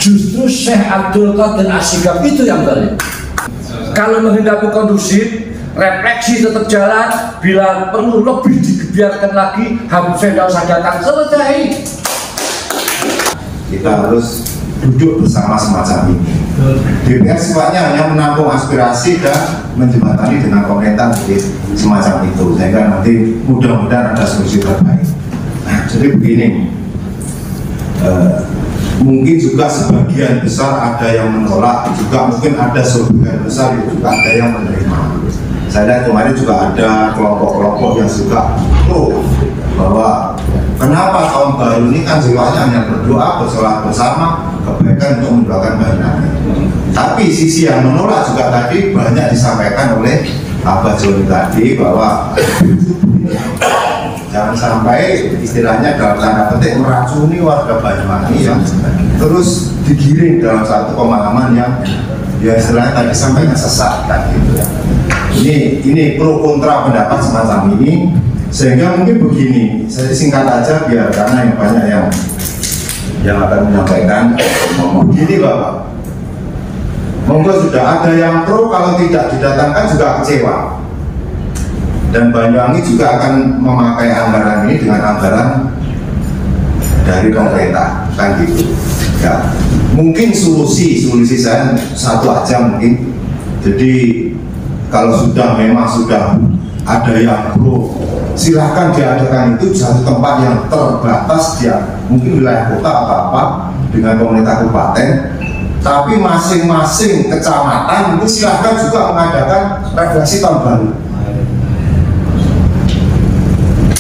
Justru Syekh Abdul Qadir Asy-Syihab itu yang balik. Kalau menghadapi kondusif, refleksi tetap jalan. Bila perlu lebih digebiarkan lagi, Habib Syekh Daud datang, selesai. Kita harus duduk bersama semacam ini. DPR sifatnya hanya menampung aspirasi dan menjembatani dengan pemerintah semacam itu, sehingga nanti mudah-mudahan ada solusi terbaik. Nah, jadi begini, mungkin juga sebagian besar ada yang menolak, juga mungkin ada sebagian besar juga ada yang menerima. Saya lihat kemarin juga ada kelompok-kelompok yang juga pro bahwa kenapa tahun baru ini kan sifatnya hanya berdoa, bersolat bersama, kebaikan untuk mendoakan banyak. Tapi sisi yang menolak juga tadi banyak disampaikan oleh Abah Joni tadi bahwa jangan sampai istilahnya dalam tanda petik meracuni warga Banyuwangi yang terus digiring dalam satu pemahaman yang ya istilahnya tadi sampaikan sesat kan gitu ya. Ini pro kontra pendapat semacam ini, sehingga mungkin begini, saya singkat aja biar karena yang banyak yang akan menyampaikan. Begini Bapak, monggo sudah ada yang pro, kalau tidak didatangkan juga kecewa. Dan Banyuwangi juga akan memakai anggaran ini dengan anggaran dari pemerintah, kan gitu. Ya, mungkin solusi saya satu aja mungkin. Jadi kalau memang sudah ada yang pro, silahkan diadakan itu satu tempat yang terbatas, dia mungkin wilayah kota atau apa dengan pemerintah kabupaten, tapi masing-masing kecamatan itu silahkan juga mengadakan refleksi tahun baru.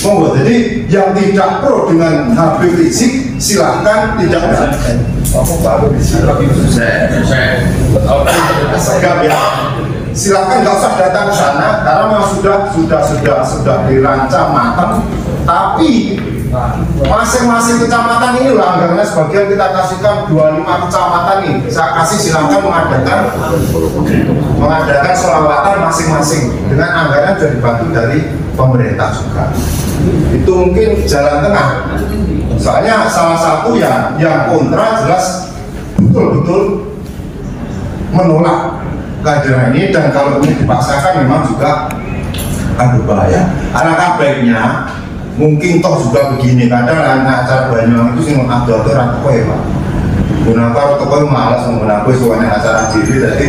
Monggo, jadi yang tidak pro dengan Habib Rizik silahkan tidak ada. Segap ya. Silakan nggak usah datang ke sana karena memang sudah dirancang matang. Tapi masing-masing kecamatan ini lah anggarannya sebagian kita kasihkan 25 kecamatan ini. Saya kasih silakan mengadakan sholawatan masing-masing dengan anggaran sudah dibantu dari pemerintah juga. Itu mungkin jalan tengah. Soalnya salah satu yang kontra jelas betul-betul menolak kehadiran ini, dan kalau ini dipaksakan memang juga akan berbahaya. Alangkah baiknya mungkin toh juga begini, kadang acara Banyuwangi itu sih mengatur ratu ya Pak. Gunakan toko malas menggunakan soalnya acara diri, jadi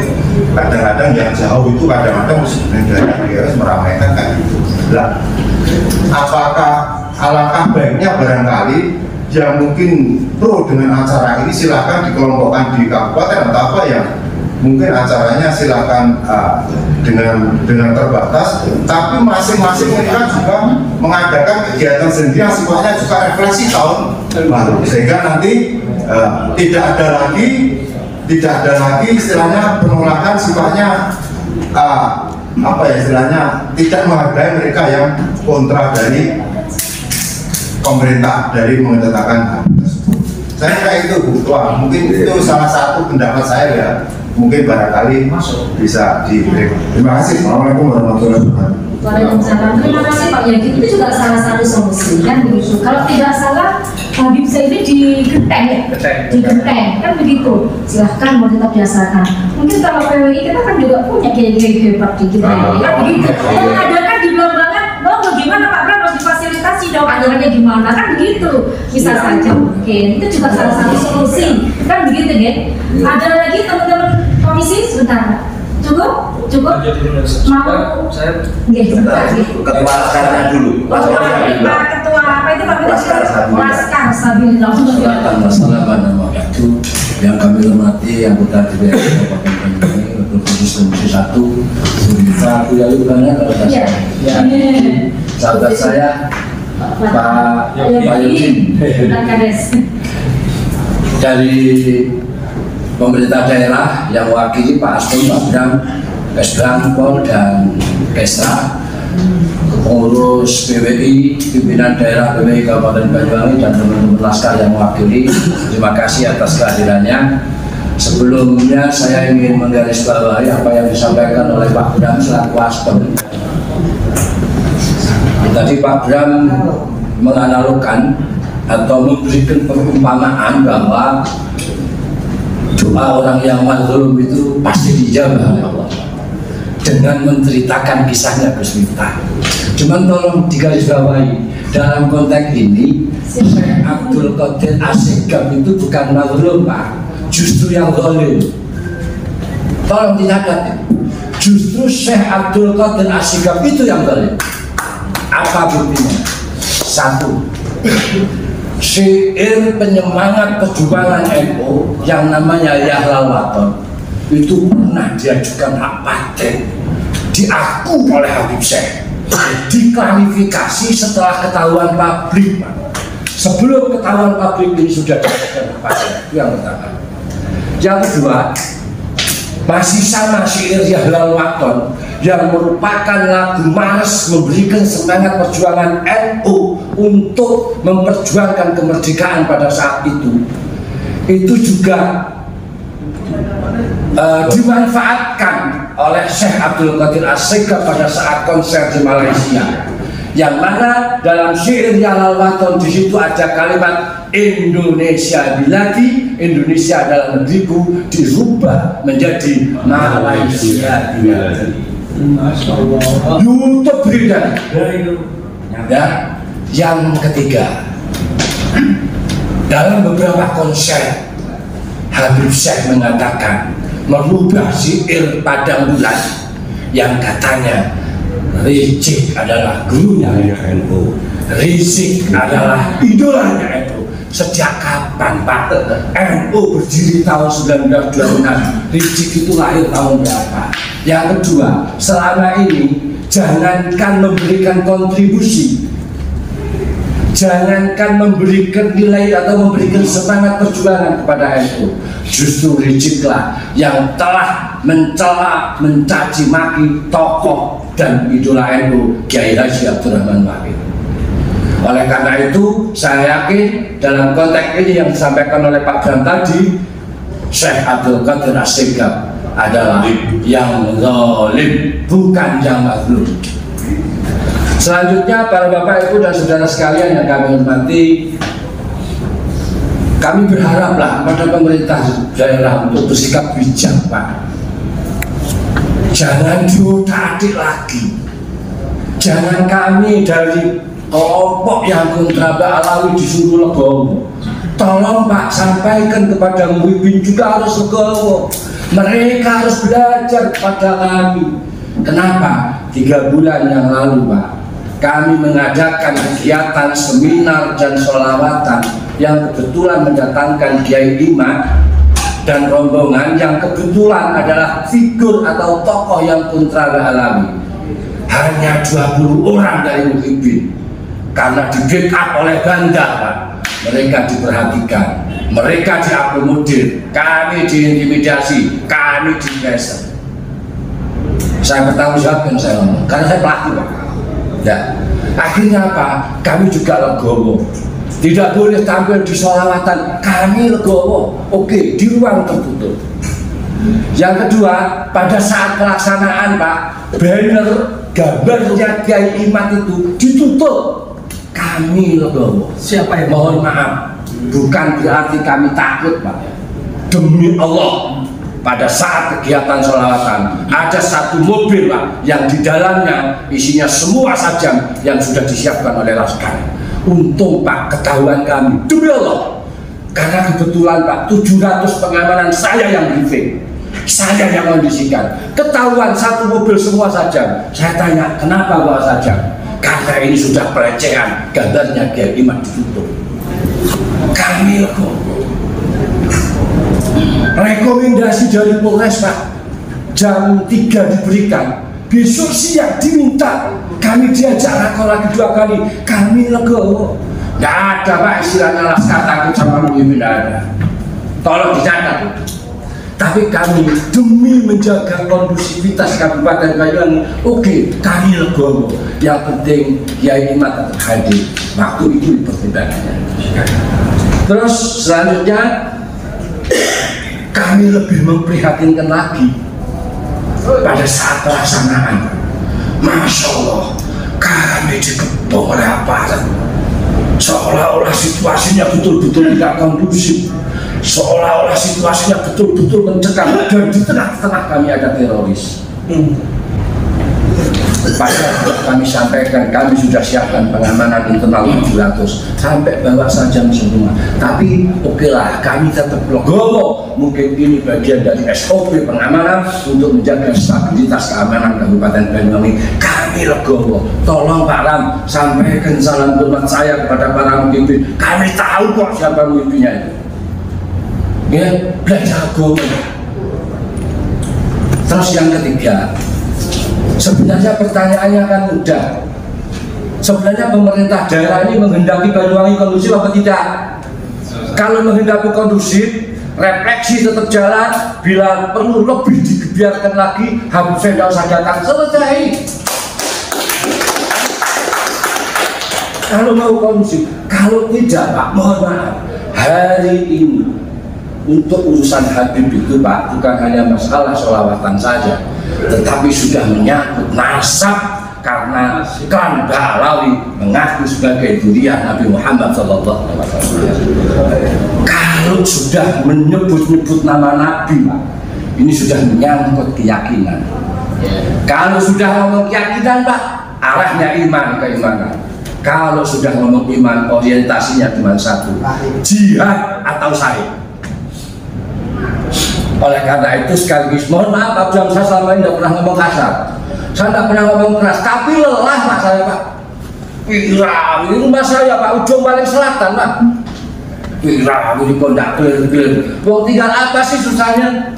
kadang-kadang yang jauh itu kadang-kadang harus meramaikan kan gitu. Nah, apakah alangkah baiknya barangkali yang mungkin pro dengan acara ini silahkan dikelompokkan di kabupaten atau apa yang mungkin acaranya silakan dengan terbatas, tapi masing-masing mereka juga mengadakan kegiatan sendiri yang sifatnya juga refleksi tahun baru, sehingga nanti tidak ada lagi istilahnya penolakan sifatnya apa ya istilahnya tidak menghargai mereka yang kontra dari pemerintah dari mengetetakan tersebut. Saya kira itu Bu Tua, mungkin itu salah satu pendapat saya ya. Mungkin barangkali bisa diberikan. Terima kasih. Assalamualaikum warahmatullahi wabarakatuh. Waalaikumsalam. Terima kasih Pak Yadi. Itu juga salah satu solusi kan begitu. Kalau tidak salah Habib Syekh ini digenteng kan begitu. Silahkan mau tetap biasakan. Mungkin kalau PWI kita kan juga punya kiai-kiai hebat di kita kan begitu. Mengadakan di belakang mau bagaimana Pak Bram harus difasilitasi dong, ajarannya gimana kan begitu. Bisa saja mungkin itu juga salah satu solusi kan begitu kan. Ada lagi teman-teman komisi sebentar. Cukup? Mau? Saya ketua sekarang dulu. Ketua apa itu Pak? Laskar Sabilillah. Wassalamualaikum yang kami hormati anggota DPR Kabupaten Banyuwangi untuk Komisi 1 Pak Yayu banyak kalau tidak sahabat saya Pak Yudin dari pemerintah daerah yang wakili Pak Aston, Pak Bram, Kesbang, Pol, dan Kesra, pengurus PWI, pimpinan daerah PWI Kabupaten Banyuwangi, dan teman-teman Laskar yang mewakili. Terima kasih atas kehadirannya. Sebelumnya saya ingin menggarisbawahi apa yang disampaikan oleh Pak Bram selaku Aston. Tadi Pak Bram menganalogkan atau memberikan perumpamaan bahwa doa orang yang mazlum itu pasti dijawab oleh Allah dengan menceritakan kisahnya Gus Miftah. Cuman tolong digarisbawahi, dalam konteks ini Syekh Abdul Qadir Asegaf itu bukan mazlum Pak, justru yang zalim. Tolong dicatat, justru Syekh Abdul Qadir Asegaf itu yang zalim. Apa buktinya? Satu, syair penyemangat perjuangan NU yang namanya Yahlal Waton itu pernah diajukan hak paten, diaku oleh Habib Syekh, diklarifikasi setelah ketahuan publik. Sebelum ketahuan publik ini sudah diajukan hak paten. Itu yang pertama. Yang kedua, masih sama syair Yahlal Waton yang merupakan lagu Mars memberikan semangat perjuangan NU untuk memperjuangkan kemerdekaan pada saat itu juga dimanfaatkan oleh Syekh Abdul Qadir Asegaf pada saat konser di Malaysia, yang mana dalam syair Yahlal Waton di situ ada kalimat Indonesia Biladi, Indonesia adalah negeriku, dirubah menjadi Malaysia Biladi. YouTube berita. Ya, yang ketiga, dalam beberapa konser Habib Syekh mengatakan merubah syair Padang Bulan yang katanya Rizik adalah gurunya NU, Rizik adalah idolanya NU. Sejak kapan Pak NU berdiri tahun 1926? Rizik itu lahir tahun berapa? Yang kedua, selama ini jangankan memberikan kontribusi, jangankan memberikan nilai atau memberikan semangat perjuangan kepada NU, justru Riziklah yang telah mencela, mencaci maki tokoh dan idola NU Kiai Haji Abdurrahman Wahid. Oleh karena itu, saya yakin dalam konteks ini yang disampaikan oleh Pak Bram tadi, Syekh Abdul Qadir Asegaf adalah yang zalim, bukan yang mazlum. Selanjutnya, para bapak ibu dan saudara sekalian yang kami hormati, kami berharaplah pada pemerintah daerah untuk bersikap bijak Pak. Jangan diutak-atik lagi. Jangan kami dari kelompok yang kontra Mbak Alawi disuruh legowo. Tolong Pak sampaikan kepada Muhyiddin juga harus legowo. Mereka harus belajar kepada kami. Kenapa? 3 bulan yang lalu Pak, kami mengadakan kegiatan seminar dan sholawatan yang kebetulan mendatangkan Kiai Imam dan rombongan yang kebetulan adalah figur atau tokoh yang kontra Mbak Alawi. Hanya 20 orang dari Muhyiddin, karena di backup oleh Banda Pak. Mereka diperhatikan, mereka diakomodir, kami diintimidasi, kami dipressure. Saya bertanggung jawab yang saya ngomong, karena saya pelaku Pak. Ya. Akhirnya apa? Kami juga legowo. Tidak boleh tampil di sholawatan, kami legowo. Oke, di ruang tertutup. Yang kedua, pada saat pelaksanaan Pak, banner gambarnya Kiai Imam itu ditutup. Kami legowo. Siapa yang mohon maaf, bukan berarti kami takut Pak. Demi Allah, pada saat kegiatan sholawatan ada 1 mobil Pak yang di dalamnya isinya semua sajam yang sudah disiapkan oleh laskar. Untung Pak ketahuan kami, demi Allah, karena kebetulan Pak 700 pengamanan saya yang briefing, saya yang kondisikan. Ketahuan 1 mobil semua sajam. Saya tanya kenapa bawa sajam? Karena ini sudah pelecehan, gambarnya Kiai Imam ditutup. Kami rekomendasi dari Polres Pak, jam 3 diberikan, besok siang diminta, kami diajak rakor lagi 2 kali, kami legowo. Nggak ada Pak istilahnya laskar takut sama Muhyiddin, tidak ada. Tolong dicatat. Tapi kami demi menjaga kondusivitas Kabupaten Banyuwangi, oke, kami legowo. Yang penting Kiai Imam tetap hadir. Waktu itu pertimbangannya. Terus selanjutnya kami lebih memprihatinkan lagi pada saat pelaksanaan. Masya Allah, kami dikepung oleh aparat, seolah-olah situasinya betul-betul tidak kondusif. seolah-olah situasinya betul-betul mencekam dan di tengah-tengah kami ada teroris. Padahal kami sampaikan, kami sudah siapkan pengamanan internal 700 sampai bawah saja semua. Tapi okelah, kami tetap legowo. Mungkin ini bagian dari SOP pengamanan untuk menjaga stabilitas keamanan Kabupaten Banyuwangi. Kami legowo. Tolong Pak Ram, sampaikan salam hormat saya kepada para pemimpin. Kami tahu kok siapa pemimpinnya itu. Ya, belajar agama. Terus yang ketiga, sebenarnya pertanyaannya kan mudah. Sebenarnya pemerintah daerah ini menghendaki Banyuwangi kondusif apa tidak? Kalau menghendaki kondusif, refleksi tetap jalan. Bila perlu lebih digebiarkan lagi, Habib Syekh tidak usah datang, selesai. Kalau mau kondusif, kalau tidak Pak, mohon maaf. Hari ini untuk urusan Habib itu Pak, bukan hanya masalah sholawatan saja, tetapi sudah menyangkut nasab, karena klan Ba'alawi mengaku sebagai zuriat Nabi Muhammad SAW. Kalau sudah menyebut-nyebut nama Nabi Pak, ini sudah menyangkut keyakinan. Kalau sudah ngomong keyakinan Pak, arahnya iman, keimanan. Kalau sudah ngomong iman, orientasinya cuma satu, jihad atau syahid. Oleh karena itu sekaligus mohon maaf Pak Jam, saya selama ini tidak pernah ngomong kasar, saya tidak pernah ngomong keras, tapi lelah Pak saya Pak. Wira, ini rumah saya Pak, ujung paling selatan Pak. Wira, ini kok tidak clear. Mau tinggal apa sih susahnya?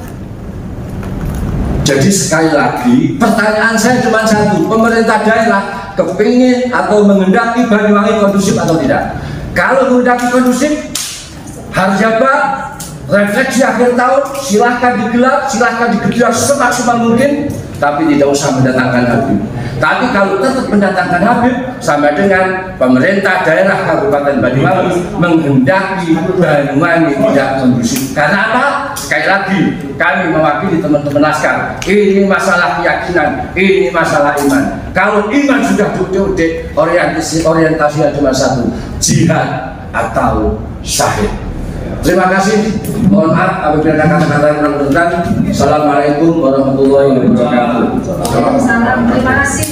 Jadi sekali lagi pertanyaan saya cuma satu, pemerintah daerah kepingin atau menghendaki Banyuwangi kondusif atau tidak? Kalau menghendaki kondusif, harus apa? Refleksi akhir tahun silahkan digelar, silahkan digelar semaksimal mungkin, tapi tidak usah mendatangkan Habib. Tapi kalau tetap mendatangkan Habib, sama dengan pemerintah daerah Kabupaten Banyuwangi menghendaki Banyuwangi tidak kondusif. Karena apa? Sekali lagi, kami mewakili teman-teman Laskar. Ini masalah keyakinan, ini masalah iman. Kalau iman sudah duduk, orientasinya cuma satu, jihad atau syahid. Terima kasih. Mohon maaf apabila ada kata-kata yang kurang berkenan. Assalamualaikum warahmatullahi wabarakatuh. Waalaikumsalam. Terima kasih.